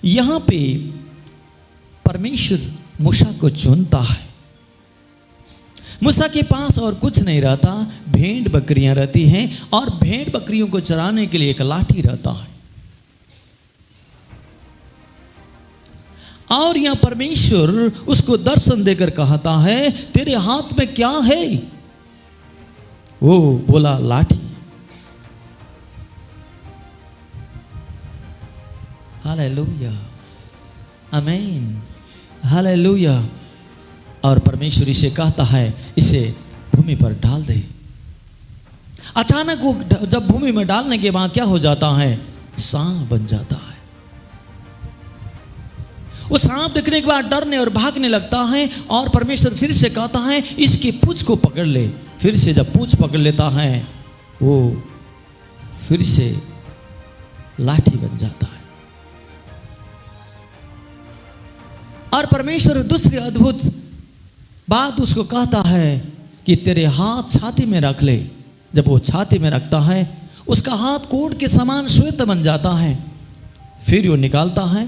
यहां पे परमेश्वर मूसा को चुनता है। मूसा के पास और कुछ नहीं रहता, भेड़ बकरियां रहती हैं और भेड़ बकरियों को चराने के लिए एक लाठी रहता है। और यहां परमेश्वर उसको दर्शन देकर कहता है, तेरे हाथ में क्या है? वो बोला, लाठी। हालेलुया, आमीन, हालेलुया। और परमेश्वर इसे कहता है, इसे भूमि पर डाल दे। अचानक वो जब भूमि में डालने के बाद क्या हो जाता है? सांप बन जाता है। वो सांप देखने के बाद डरने और भागने लगता है और परमेश्वर फिर से कहता है, इसकी पूंछ को पकड़ ले। फिर से जब पूंछ पकड़ लेता है, वो फिर से लाठी बन जाता है। और परमेश्वर दूसरी अद्भुत बात उसको कहता है कि तेरे हाथ छाती में रख ले। जब वो छाती में रखता है, उसका हाथ कोट के समान श्वेत बन जाता है। फिर वो निकालता है,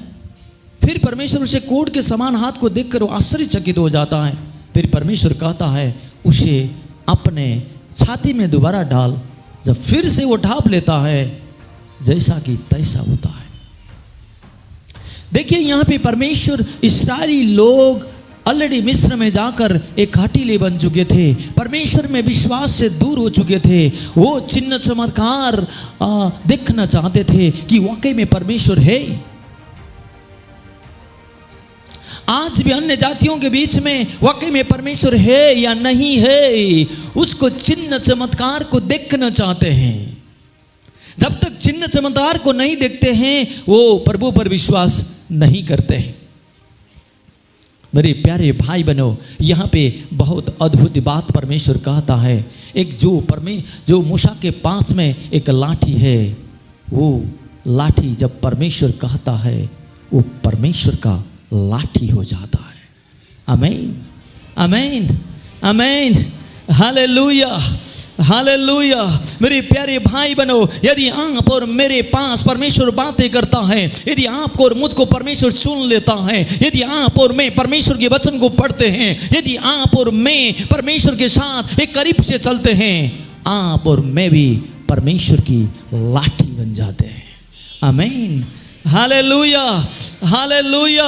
फिर परमेश्वर उसे कोट के समान हाथ को देखकर वो आश्चर्यचकित हो जाता है। फिर परमेश्वर कहता है, उसे अपने छाती में दोबारा डाल। जब फिर से वो ढाप लेता है, जैसा कि तैसा होता है। देखिए यहां पे परमेश्वर, इस्राएली लोग ऑलरेडी मिस्र में जाकर एक हठीले बन चुके थे, परमेश्वर में विश्वास से दूर हो चुके थे। वो चिन्ह चमत्कार देखना चाहते थे कि वाकई में परमेश्वर है। आज भी अन्य जातियों के बीच में वाकई में परमेश्वर है या नहीं है, उसको चिन्ह चमत्कार को देखना चाहते हैं। जब तक चिन्ह चमत्कार को नहीं देखते हैं, वो प्रभु पर विश्वास नहीं करते हैं। मेरे प्यारे भाई बहनों, यहाँ पे बहुत अद्भुत बात परमेश्वर कहता है। एक जो मूसा के पास में एक लाठी है, वो लाठी जब परमेश्वर कहता है, वो परमेश्वर का लाठी हो जाता है। आमीन, आमीन, आमीन, हालेलुया, हालेलुया। मेरे प्यारे भाई बहनों, यदि आप और मेरे पास परमेश्वर बातें करता है, यदि आपको और मुझको परमेश्वर चुन लेता है, यदि आप और मैं परमेश्वर के वचन को पढ़ते हैं, यदि आप और मैं परमेश्वर के साथ एक करीब से चलते हैं, आप और मैं भी परमेश्वर की लाठी बन जाते हैं। आमीन, हालेलुया, हालेलुया,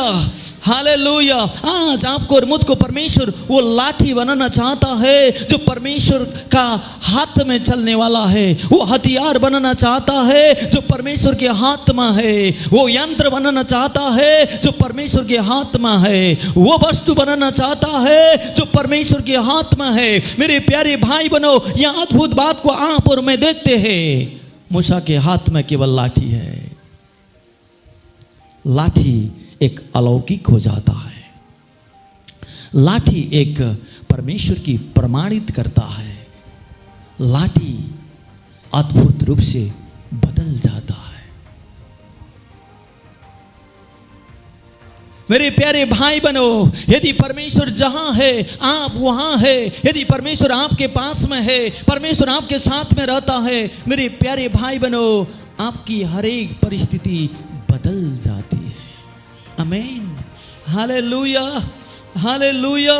हालेलुया। आज आपको और मुझको परमेश्वर वो लाठी बनाना चाहता है जो परमेश्वर का हाथ में चलने वाला है। वो हथियार बनाना चाहता है जो परमेश्वर के हाथ में है। वो यंत्र बनाना चाहता है जो परमेश्वर के हाथ में है। वो वस्तु बनाना चाहता है जो परमेश्वर के हाथ में है। मेरे प्यारे भाई बहनों, यह अद्भुत बात को आप और मैं देखते हैं। मूसा के हाथ में केवल लाठी है। लाठी एक अलौकिक हो जाता है। लाठी एक परमेश्वर की प्रमाणित करता है। लाठी अद्भुत रूप से बदल जाता है। मेरे प्यारे भाई बहनों, यदि परमेश्वर जहां है आप वहां है, यदि परमेश्वर आपके पास में है, परमेश्वर आपके साथ में रहता है, मेरे प्यारे भाई बहनों, आपकी हर एक परिस्थिति बदल जाती है। आमीन, हालेलुया, हालेलुया।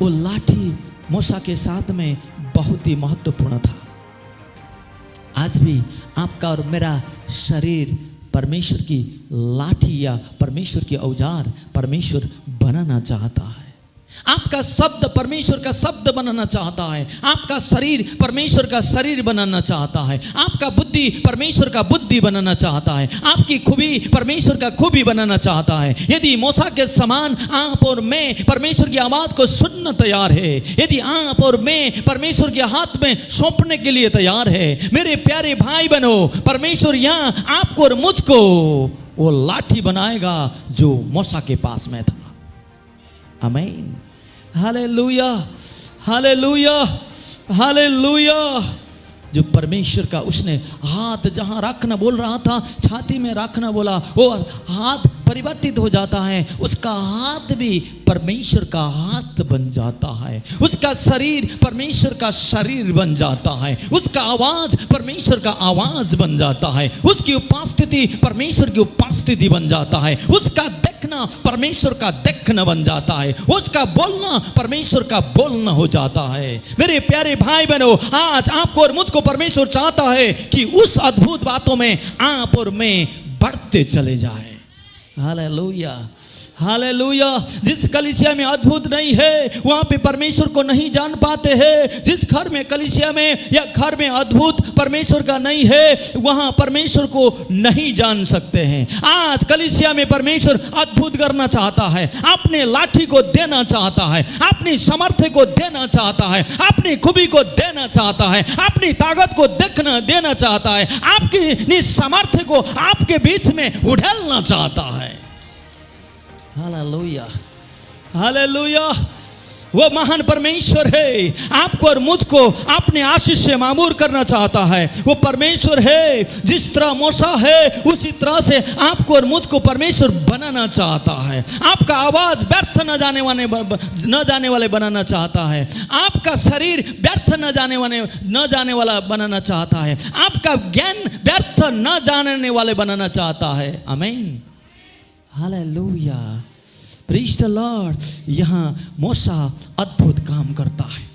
वो लाठी मूसा के साथ में बहुत ही महत्वपूर्ण था। आज भी आपका और मेरा शरीर परमेश्वर की लाठी या परमेश्वर के औजार परमेश्वर बनाना चाहता है। आपका शब्द परमेश्वर का शब्द बनाना चाहता है। आपका शरीर परमेश्वर का शरीर बनाना चाहता है। आपका बुद्धि परमेश्वर का बुद्धि बनाना चाहता है। आपकी खूबी परमेश्वर का खूबी बनाना चाहता है। यदि मूसा के समान आप और मैं परमेश्वर की आवाज को सुनना तैयार है, यदि आप और मैं परमेश्वर के हाथ में सौंपने के लिए तैयार है, मेरे प्यारे भाई बहनों, परमेश्वर यहाँ आपको और मुझको वो लाठी बनाएगा जो मूसा के पास में था। आमीन, हालेलुया, हालेलुया, हालेलुया। जो परमेश्वर का उसने हाथ जहां रखना बोल रहा था, छाती में रखना बोला, वो हाथ परिवर्तित हो जाता है, उसका हाथ भी परमेश्वर का हाथ बन जाता है, उसका शरीर परमेश्वर का शरीर बन जाता है, उसका आवाज परमेश्वर का आवाज बन जाता है, उसकी उपस्थिति परमेश्वर की उपस्थिति बन जाता है, उसका देखना परमेश्वर का देखना बन जाता है, उसका बोलना परमेश्वर का बोलना हो जाता है। मेरे प्यारे भाई बहनों, आज आपको और मुझको परमेश्वर चाहता है कि उस अद्भुत बातों में आप और मैं बढ़ते चले जाएं। Hallelujah, hallelujah. जिस कलीसिया में अद्भुत नहीं है वहां पे परमेश्वर को नहीं जान पाते हैं। जिस घर में कलीसिया में या घर में अद्भुत परमेश्वर का नहीं है वहां परमेश्वर को नहीं जान सकते हैं। आज कलीसिया में परमेश्वर अद्भुत करना चाहता है, अपने लाठी को देना चाहता है, अपनी सामर्थ्य को देना चाहता है, अपनी खूबी को देना चाहता है, अपनी ताकत को देना चाहता है, आपकी सामर्थ्य को आपके बीच में उड़ेलना चाहता है। Hallelujah, hallelujah. वो महान परमेश्वर है, आपको और मुझको अपने आशीष से मामूर करना चाहता है। वो परमेश्वर है, जिस तरह मूसा है उसी तरह से आपको और मुझको परमेश्वर बनाना चाहता है। आपका आवाज व्यर्थ न जाने वाले बनाना चाहता है, आपका शरीर व्यर्थ न जाने वाला बनाना चाहता है, आपका ज्ञान व्यर्थ न जाने वाले बनाना चाहता है। आमीन, हालेलुया, प्रेज़ द लॉर्ड। यहाँ मूसा अद्भुत काम करता है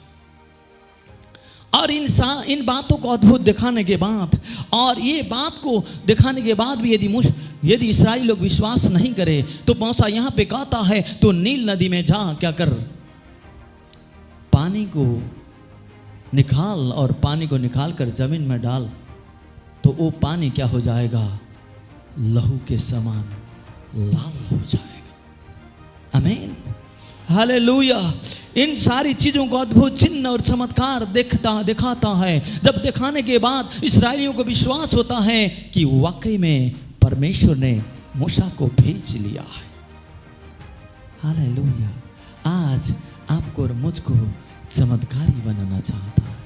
और इन बातों को अद्भुत दिखाने के बाद और ये बात को दिखाने के बाद भी यदि इस्राएली लोग विश्वास नहीं करे तो मूसा यहाँ पे कहता है तो नील नदी में जा, क्या कर, पानी को निकाल और पानी को निकाल कर जमीन में डाल, तो वो पानी क्या हो जाएगा, लहू के समान लाल हो जाएगा। आमीन, हालेलुया। इन सारी चीजों को अद्भुत चिन्ह और चमत्कार दिखाता है। जब दिखाने के बाद इस्राएलियों को विश्वास होता है कि वाकई में परमेश्वर ने मूसा को भेज लिया है। हालेलुया। आज आपको और मुझको चमत्कारी बनाना चाहता है,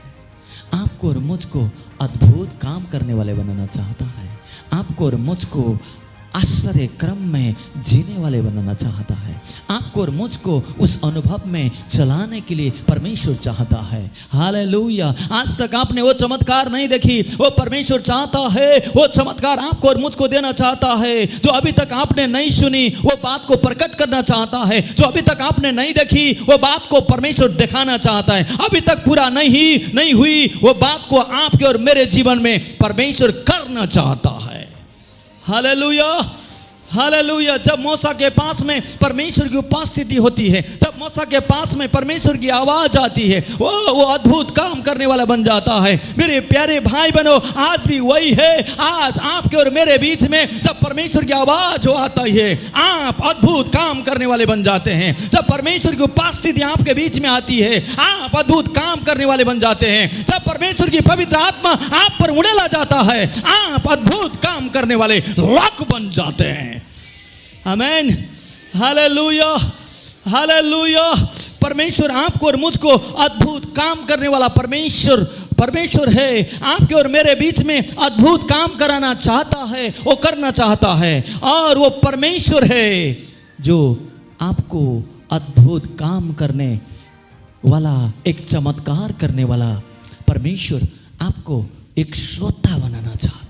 आपको और मुझको अद्भुत काम करने वाले बनाना चाहता है, आपको और मुझको आश्चर्य क्रम में जीने वाले बनाना चाहता है, आपको और मुझको उस अनुभव में चलाने के लिए परमेश्वर चाहता है। हालेलुया। आज तक आपने वो चमत्कार नहीं देखी, वो परमेश्वर चाहता है वो चमत्कार आपको और मुझको देना चाहता है। जो अभी तक आपने नहीं सुनी वो बात को प्रकट करना चाहता है, जो अभी तक आपने नहीं देखी वो बात को परमेश्वर दिखाना चाहता है, अभी तक पूरा नहीं हुई वो बात को आपके और मेरे जीवन में परमेश्वर करना चाहता है। Hallelujah, hallelujah. जब मूसा के पास में परमेश्वर की उपस्थिति होती है, जब मूसा के पास में परमेश्वर की आवाज आती है, वो अद्भुत काम करने वाला बन जाता है। मेरे प्यारे भाई बहनों, आज भी वही है। आज आपके और मेरे बीच में जब परमेश्वर की आवाज आती है आप अद्भुत काम करने वाले बन जाते हैं। जब परमेश्वर की उपस्थिति आपके बीच में आती है आप अद्भुत काम करने वाले बन जाते हैं। जब परमेश्वर की पवित्र आत्मा आप पर उड़ेला जाता है आप अद्भुत काम करने वाले लोग बन जाते हैं। आमीन, हालेलुया, हालेलुया। परमेश्वर आपको और मुझको अद्भुत काम करने वाला परमेश्वर है। आपके और मेरे बीच में अद्भुत काम कराना चाहता है, वो करना चाहता है। और वो परमेश्वर है जो आपको अद्भुत काम करने वाला, एक चमत्कार करने वाला परमेश्वर आपको एक श्रोता बनाना चाहता है।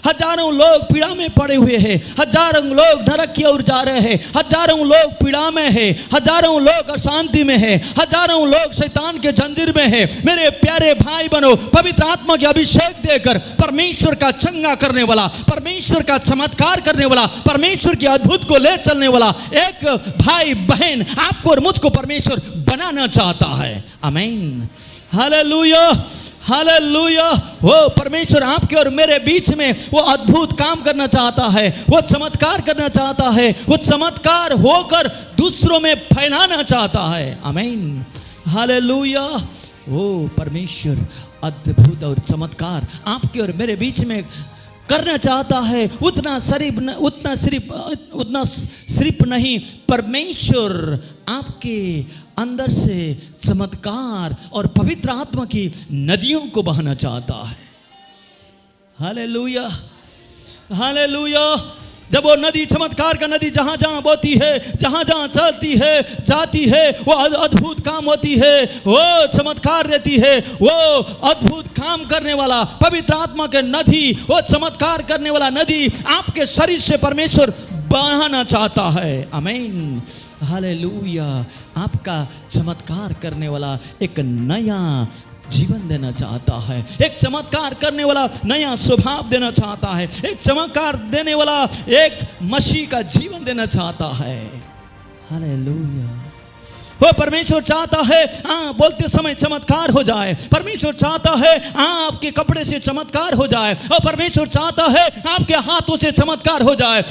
हजारों लोग पीड़ा में पड़े हुए हैं, हजारों लोग नरक की ओर जा रहे हैं, हजारों लोग पीड़ा में हैं, हजारों लोग अशांति में हैं, हजारों लोग शैतान के जंजीर में हैं। मेरे प्यारे भाई बहनों, पवित्र आत्मा के अभिषेक देकर परमेश्वर का चंगा करने वाला, परमेश्वर का चमत्कार करने वाला, परमेश्वर के अद्भुत को ले चलने वाला एक भाई बहन आपको और मुझको परमेश्वर बनाना चाहता है। आमीन, हालेलुया, हालेलुया। वो परमेश्वर आपके और मेरे बीच में वो अद्भुत काम करना चाहता है, वो चमत्कार करना चाहता है, वो चमत्कार होकर दूसरों में फैलाना चाहता है। आमीन, हालेलुया। वो परमेश्वर अद्भुत और चमत्कार आपके और मेरे बीच में करना चाहता है। उतना सिर्फ नहीं, परमेश्वर आपके अंदर से चमत्कार और पवित्र आत्मा की नदियों को बहाना चाहता है। Hallelujah, hallelujah. जब वो नदी, चमत्कार का नदी जहां जहां बहती है, जहां जहां चलती है, जाती है, वो अद्भुत काम होती है, वो चमत्कार देती है। वो अद्भुत काम करने वाला पवित्र आत्मा के नदी, वो चमत्कार करने वाला नदी आपके शरीर से परमेश्वर बहाना चाहता है। आमीन, हालेलुया। आपका चमत्कार करने वाला एक नया जीवन देना चाहता है, एक चमत्कार करने वाला नया स्वभाव देना चाहता है, एक चमत्कार देने वाला एक मसीह का जीवन देना चाहता है। हालेलुया। वो परमेश्वर चाहता है बोलते समय चमत्कार हो जाए। परमेश्वर चाहता है आपके कपड़े से चमत्कार हो जाए, और परमेश्वर चाहता है आपके हाथों से चमत्कार हो जाए।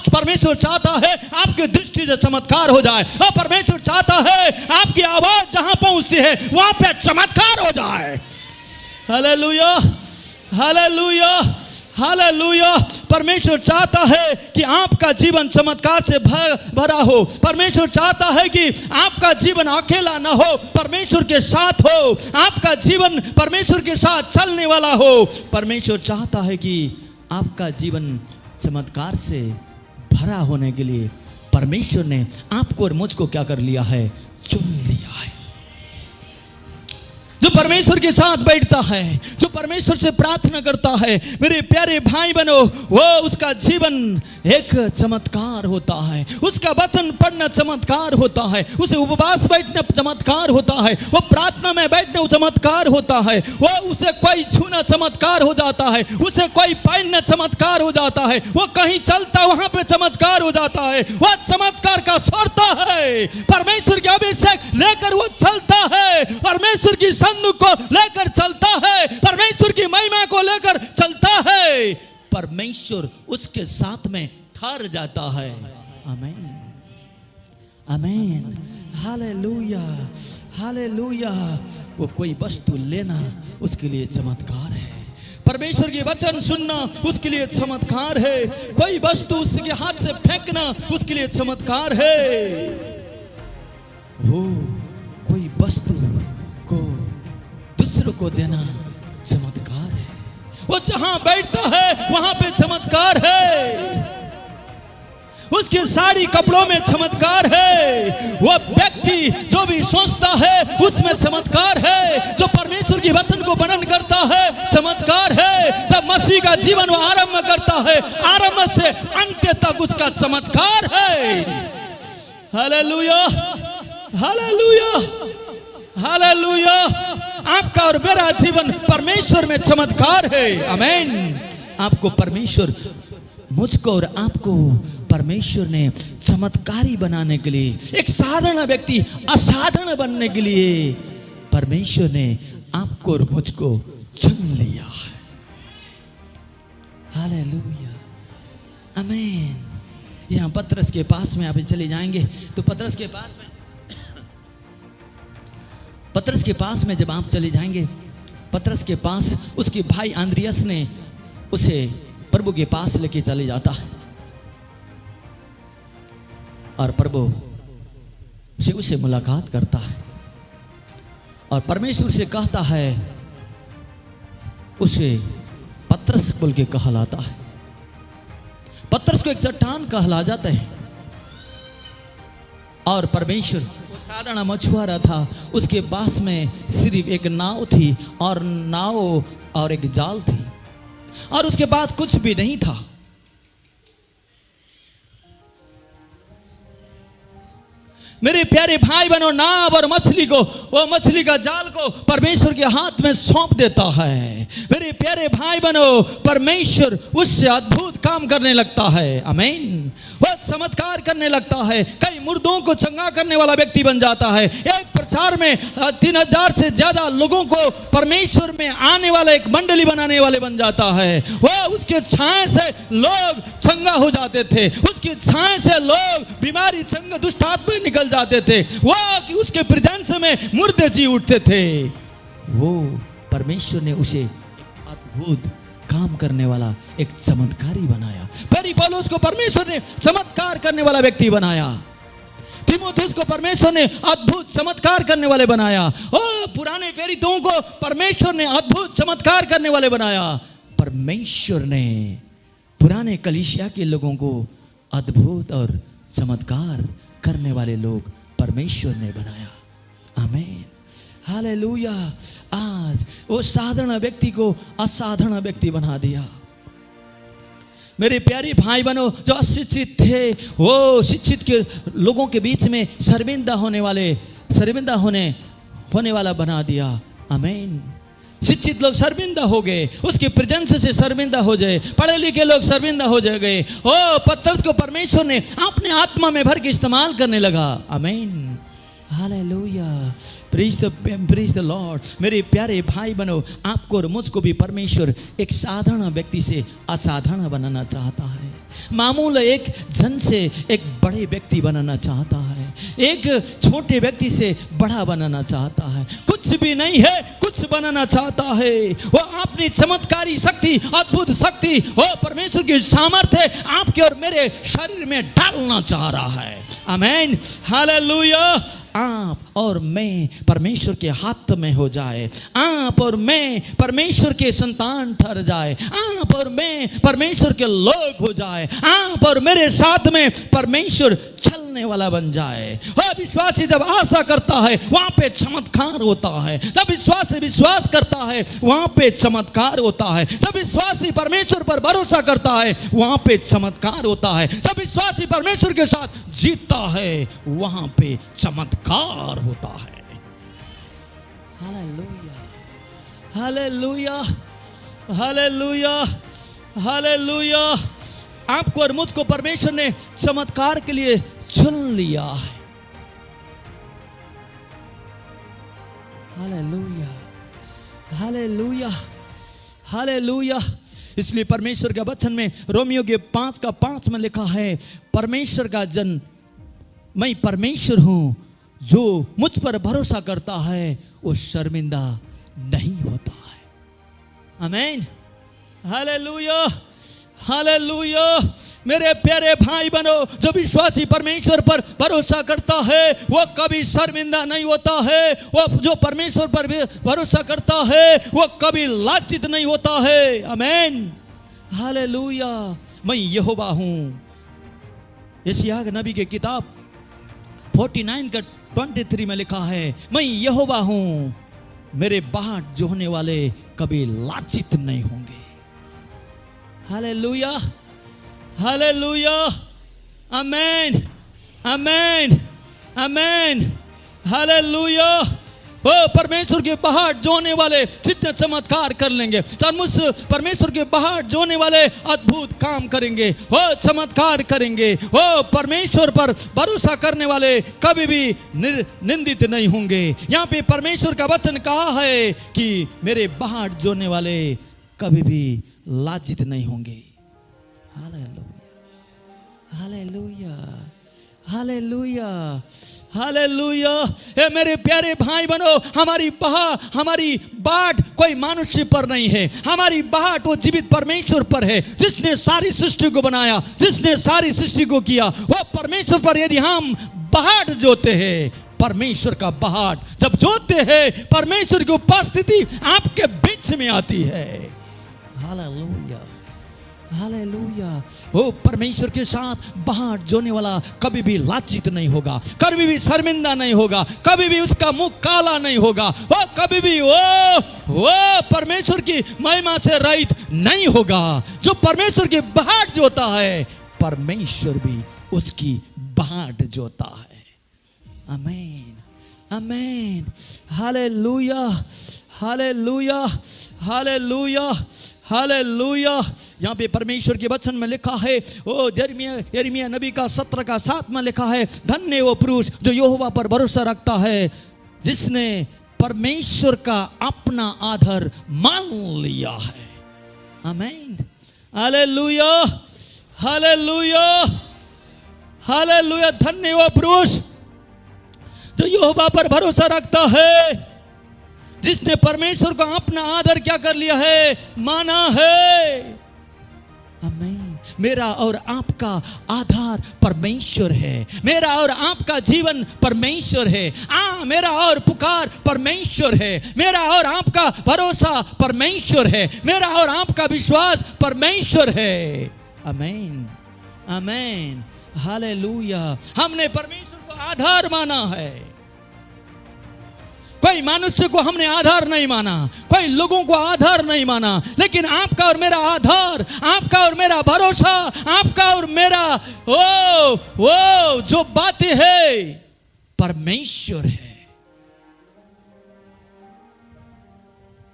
परमेश्वर चाहता है आपके दृष्टि से चमत्कार हो जाए, और परमेश्वर चाहता है आपकी आवाज जहां पहुंचती है वहां पे चमत्कार हो जाए। Hallelujah, hallelujah, hallelujah. परमेश्वर चाहता है कि आपका जीवन चमत्कार से भरा हो। परमेश्वर चाहता है कि आपका जीवन अकेला ना हो, परमेश्वर के साथ हो। आपका जीवन परमेश्वर के साथ चलने वाला हो। परमेश्वर चाहता है कि आपका जीवन चमत्कार से भरा होने के लिए परमेश्वर ने आपको और मुझको क्या कर लिया है? चुन लिया है। जो परमेश्वर के साथ बैठता है, जो परमेश्वर से प्रार्थना करता है, मेरे प्यारे भाई बहनों, वो उसका जीवन एक चमत्कार होता है। उसका वचन पढ़ना चमत्कार होता है, उसे उपवास बैठना चमत्कार होता है, वो प्रार्थना में बैठना चमत्कार होता है, वो उसे कोई छूना चमत्कार हो जाता है, उसे कोई पहनना चमत्कार हो जाता है, वो कहीं चलता वहां पे चमत्कार हो जाता है। वो चमत्कार का सोता है, परमेश्वर के अभिषेक लेकर वो चलता है, परमेश्वर की संदूक को लेकर चलता है, परमेश्वर की महिमा को लेकर चलता है। परमेश्वर उसके साथ में ठहर जाता है। आमीन, आमीन, हालेलुया, हालेलुया। वो कोई वस्तु लेना उसके लिए चमत्कार है, परमेश्वर के वचन सुनना उसके लिए चमत्कार है, कोई वस्तु उसके हाथ से फेंकना उसके लिए चमत्कार है। हो कोई वस्तु को दूसरों को देना चमत्कार है। वो जहां बैठता है वहां पे चमत्कार है, उसके साड़ी कपड़ों में चमत्कार है। वो व्यक्ति जो भी सोचता है उसमें चमत्कार है। जो परमेश्वर की वचन को वर्णन करता है चमत्कार है। जब मसीह का जीवन वो आरंभ करता है, आरंभ से अंत तक उसका चमत्कार है। Hallelujah, hallelujah, hallelujah. आपका और मेरा जीवन परमेश्वर में चमत्कार है। आमीन। आपको परमेश्वर, मुझको और आपको परमेश्वर ने चमत्कारी बनाने के लिए, एक साधारण व्यक्ति असाधारण बनने के लिए परमेश्वर ने आपको और मुझको चुन लिया है। हालेलुया, आमीन। यहाँ पतरस के पास में आप चले जाएंगे तो पतरस के पास में जब आप चले जाएंगे, पतरस के पास उसके भाई आंद्रियास ने उसे प्रभु के पास लेके चले जाता है, और प्रभु से उससे मुलाकात करता है, और परमेश्वर से कहता है, उसे पतरस बोल के कहलाता है। पतरस को एक चट्टान कहला जाता है, और परमेश्वर साधारण मछुआरा था, उसके पास में सिर्फ एक नाव थी, और नाव और एक जाल थी, और उसके पास कुछ भी नहीं था। मेरे प्यारे भाई बहनों, नाव और मछली को, वो मछली का जाल को परमेश्वर के हाथ में सौंप देता है। मेरे प्यारे भाई बहनों, परमेश्वर उससे अद्भुत काम करने लगता है। आमीन। वो चमत्कार करने लगता है, कई मुर्दों को चंगा करने वाला व्यक्ति बन जाता है। एक प्रचार में 3000 से ज्यादा लोगों को परमेश्वर में आने वाला एक मंडली बनाने वाले बन जाता है। वो उसके छाए से लोग चंगा हो जाते थे, उसकी छाए से लोग बीमारी, चंगा, दुष्ट आत्मा निकल जाते थे। वो कि उसके प्रेजेंस में मुर्दे जी उठते थे। वो परमेश्वर ने उसे अद्भुत काम करने वाला एक चमत्कारी बनाया। पहली पौलुस को परमेश्वर ने चमत्कार करने वाला व्यक्ति बनाया। तीमुथियुस को परमेश्वर ने अद्भुत चमत्कार करने वाले बनाया। पुराने प्रेरितों को परमेश्वर ने अद्भुत चमत्कार करने वाले बनाया। परमेश्वर ने पुराने कलीसिया के लोगों को अद्भुत और चमत्कार करने वाले लोग परमेश्वर ने बनाया। आमीन, हालेलुया। आज वो साधारण व्यक्ति को असाधारण व्यक्ति बना दिया। मेरे प्यारे भाई बहनों, जो अशिक्षित थे वो शिक्षित के लोगों के बीच में शर्मिंदा होने वाला बना दिया। आमीन। शिक्षित लोग शर्मिंदा हो गए, उसके प्रेजेंस से शर्मिंदा हो जाए। पढ़े लिखे लोग शर्मिंदा हो गए। ओ पत्थर को परमेश्वर ने अपने आत्मा में भर के इस्तेमाल करने लगा। आमीन, हालेलुया, प्रेज द लॉर्ड। मेरे प्यारे भाई बहनों, आपको और मुझको भी परमेश्वर एक साधारण व्यक्ति से असाधारण बनाना चाहता है। मामूल एक जन से एक बड़े व्यक्ति बनाना चाहता है, एक छोटे व्यक्ति से बड़ा बनाना चाहता है। कुछ भी नहीं है, कुछ बनाना चाहता है। वो अपनी चमत्कारी शक्ति, अद्भुत शक्ति, वो परमेश्वर की सामर्थ्य आपके और मेरे शरीर में डालना चाह रहा है। आमीन, हालेलुया। आप और मैं परमेश्वर के हाथ में हो जाए, आप और मैं परमेश्वर के संतान ठहर जाए, आप और मैं परमेश्वर के लोग हो जाए, आप और मेरे साथ में परमेश्वर चलने वाला बन जाए। वह विश्वासी जब आशा करता है वहां पे चमत्कार होता है। जब विश्वासी विश्वास करता है वहां पे चमत्कार होता है। जब विश्वासी परमेश्वर पर भरोसा करता है वहां पे चमत्कार होता है। जब विश्वासी परमेश्वर के साथ जीतता है वहां पे चमत्कार होता है। Hallelujah, hallelujah, hallelujah, hallelujah. आपको और मुझको परमेश्वर ने चमत्कार के लिए चुन लिया है। Hallelujah, hallelujah, hallelujah. इसलिए परमेश्वर के वचन में रोमियो के 5:5 में लिखा है, परमेश्वर का जन, मैं परमेश्वर हूं, जो मुझ पर भरोसा करता है वो शर्मिंदा नहीं होता है। आमीन, हालेलुया, हालेलुया। मेरे प्यारे भाई बहनों, जो विश्वासी परमेश्वर पर भरोसा करता है वो कभी शर्मिंदा नहीं होता है। वो जो परमेश्वर पर भरोसा करता है वो कभी लांछित नहीं होता है। आमीन, हालेलुया। मैं यहोवा हूं। यशायाह नबी की किताब 49:23 में लिखा है, मैं यहोवा हूं, मेरे बाट जोहने वाले कभी लांछित नहीं होंगे। हालेलुया, हालेलुया, आमीन, आमीन, आमीन, हालेलुया। वो परमेश्वर के बाहर जोने वाले जितने चमत्कार कर लेंगे, परमेश्वर के बाहर जोने वाले अद्भुत काम करेंगे, वो चमत्कार करेंगे। वो परमेश्वर पर भरोसा करने वाले कभी भी निंदित नहीं होंगे। यहाँ पे परमेश्वर का वचन कहा है कि मेरे बाहर जोने वाले कभी भी लांछित नहीं होंगे। Hallelujah, hallelujah, hallelujah, hallelujah. ए मेरे प्यारे भाई बहनों, हमारी बाट कोई मनुष्य पर नहीं है। हमारी बाट वो जीवित परमेश्वर पर है, जिसने सारी सृष्टि को बनाया, जिसने सारी सृष्टि को किया। वो परमेश्वर पर यदि हम बाट जोते हैं, परमेश्वर का बाट जब जोते हैं, परमेश्वर की उपस्थिति आपके बीच में आती है। Hallelujah, hallelujah. वो परमेश्वर के साथ बाहर जोने वाला कभी भी लांछित नहीं होगा, कभी भी शर्मिंदा नहीं होगा, कभी भी उसका मुंह काला नहीं होगा। वो कभी भी वो परमेश्वर की महिमा से रहित नहीं होगा। जो परमेश्वर की बाहर जोता है, परमेश्वर भी उसकी बाहर जोता है। आमीन, आमीन, हालेलुया, हालेलुया, हालेलुया, हालेलुया। यहाँ पे परमेश्वर के वचन में लिखा है, ओ यिर्मयाह नबी का 17:7 में लिखा है, धन्य वो पुरुष जो यहोवा पर भरोसा रखता है, जिसने परमेश्वर का अपना आधार मान लिया है। आमीन, हालेलुया, हालेलुया, हालेलुया। धन्य वो पुरुष जो यहोवा पर भरोसा रखता है, जिसने परमेश्वर को अपना आदर क्या कर लिया है, माना है। आमीन। मेरा और आपका आधार परमेश्वर है, मेरा और आपका जीवन परमेश्वर है। मेरा और पुकार परमेश्वर है, मेरा और आपका भरोसा परमेश्वर है, मेरा और आपका विश्वास परमेश्वर है। आमीन, आमीन, हालेलुया। हमने परमेश्वर को आधार माना है, कोई मनुष्य को हमने आधार नहीं माना, कोई लोगों को आधार नहीं माना, लेकिन आपका और मेरा आधार, आपका और मेरा भरोसा, आपका और मेरा वो जो बातें है परमेश्वर है।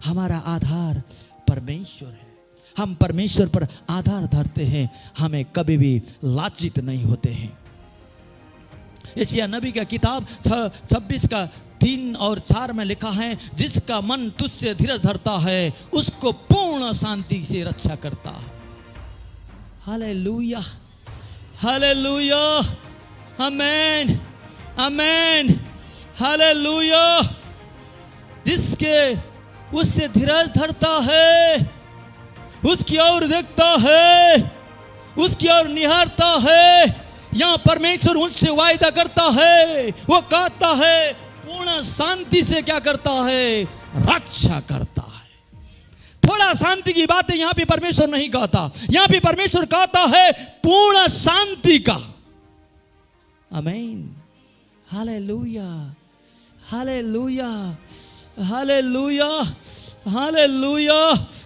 हमारा आधार परमेश्वर है। हम परमेश्वर पर आधार धरते हैं, हमें कभी भी लांछित नहीं होते हैं। यशायाह नबी का किताब 26 का 3 और 4 में लिखा है, जिसका मन तुझसे धीरज धरता है उसको पूर्ण शांति से रक्षा करता है। हालेलुया, हालेलुया, आमीन, आमीन, हालेलुया। जिसके उससे धीरज धरता है, उसकी ओर देखता है, उसकी ओर निहारता है। यहां परमेश्वर उनसे वायदा करता है, वो कहता है पूर्ण शांति से क्या करता है, रक्षा करता है। थोड़ा शांति की बातें यहां पे परमेश्वर नहीं कहता, यहां पे परमेश्वर कहता है पूर्ण शांति का। आमीन, हालेलुया, हालेलुया, हालेलुया, हालेलुया।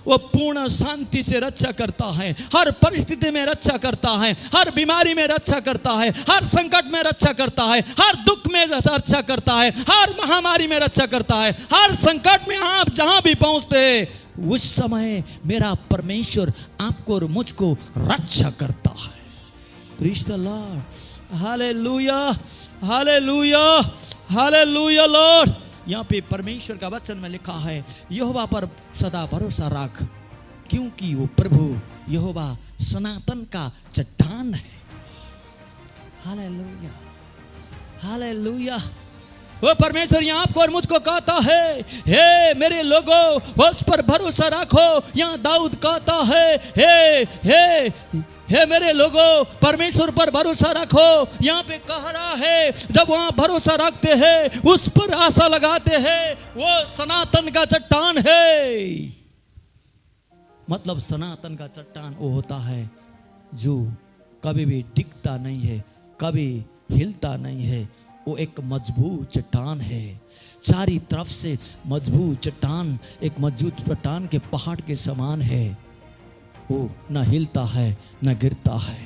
वो पूर्ण शांति से रक्षा करता है, हर परिस्थिति में रक्षा करता है, हर बीमारी में रक्षा करता है, हर संकट में रक्षा करता है, हर दुख में रक्षा करता है, हर महामारी में रक्षा करता है। हर संकट में आप जहां भी पहुंचते हैं उस समय मेरा परमेश्वर आपको और मुझको रक्षा करता है। Praise the Lord, hallelujah, hallelujah, hallelujah Lord. यहाँ पे परमेश्वर का वचन में लिखा है, यहोवा पर सदा भरोसा रख, क्योंकि वो प्रभु यहोवा सनातन का चट्टान है। Hallelujah, hallelujah. वो परमेश्वर यहाँ आपको और मुझको कहता है, हे मेरे लोगों उस पर भरोसा रखो। यहाँ दाऊद कहता है, हे मेरे लोगों परमेश्वर पर भरोसा रखो। यहाँ पे कह रहा है, जब वहां भरोसा रखते हैं, उस पर आशा लगाते हैं, वो सनातन का चट्टान है। मतलब सनातन का चट्टान वो होता है जो कभी भी डिगता नहीं है, कभी हिलता नहीं है। वो एक मजबूत चट्टान है, चारी तरफ से मजबूत चट्टान, एक मजबूत चट्टान के पहाड़ के समान है। वो न हिलता है न गिरता है,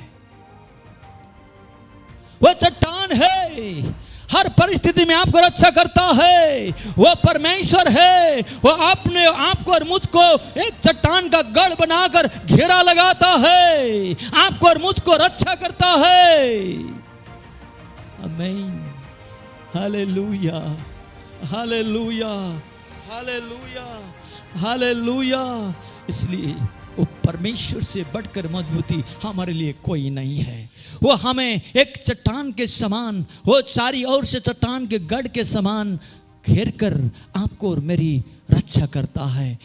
वो चट्टान है, हर परिस्थिति में आपको रक्षा करता है। वो परमेश्वर है, वो अपने आपको और मुझको एक चट्टान का गढ़ बनाकर घेरा लगाता है, आपको और मुझको रक्षा करता है। आमीन, हालेलुया, हालेलुया, हालेलुया, हालेलुया। इसलिए वो परमेश्वर से बढ़कर मजबूती हमारे लिए कोई नहीं है। वो हमें एक चट्टान के समान, वो चारी ओर से चट्टान के गढ़ के समान घेर कर आपको और मेरी रक्षा करता है।